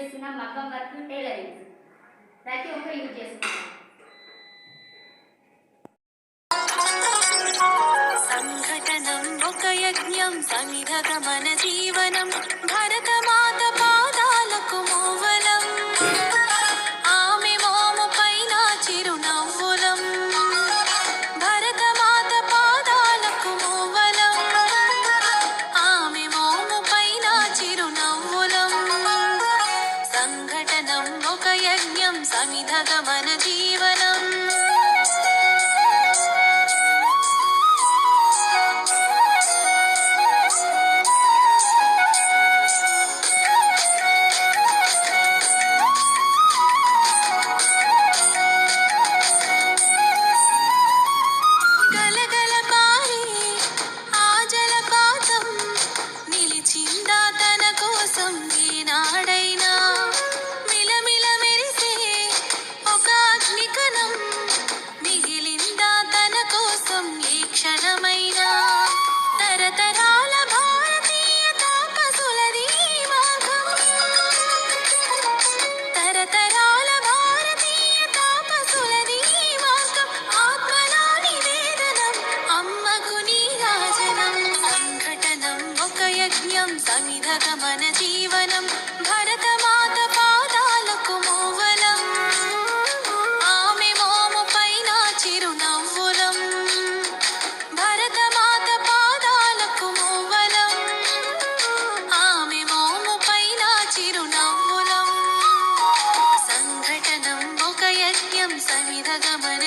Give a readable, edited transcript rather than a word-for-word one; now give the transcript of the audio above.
చేస్తున్నాం మగ్గం work, tailoring ప్రతి ఒక్కరు యూజ్ చేసుకుంటాం. సంఘటనం ఒక యజ్ఞం సమిధగమన జీవనం భరతమాత పాదాలకు మూవలం ఆమె మోము పైన చిరునవ్వులం భరతమాత పాదాలకు మూవలం ఆమె మోము పైన చిరునవ్వులం సంఘటనం ఒక యజ్ఞం సమిధగమన జీవనం సమిధగమన జీవనం భరతమాత పాదాలకు మూవలం ఆమె మోము పైన చిరునవ్వులం భరతమాత పాదాలకు మూవలం ఆమె మోము పైన చిరునవ్వులం సంఘటనం ఒక యజ్ఞం సమిధగమన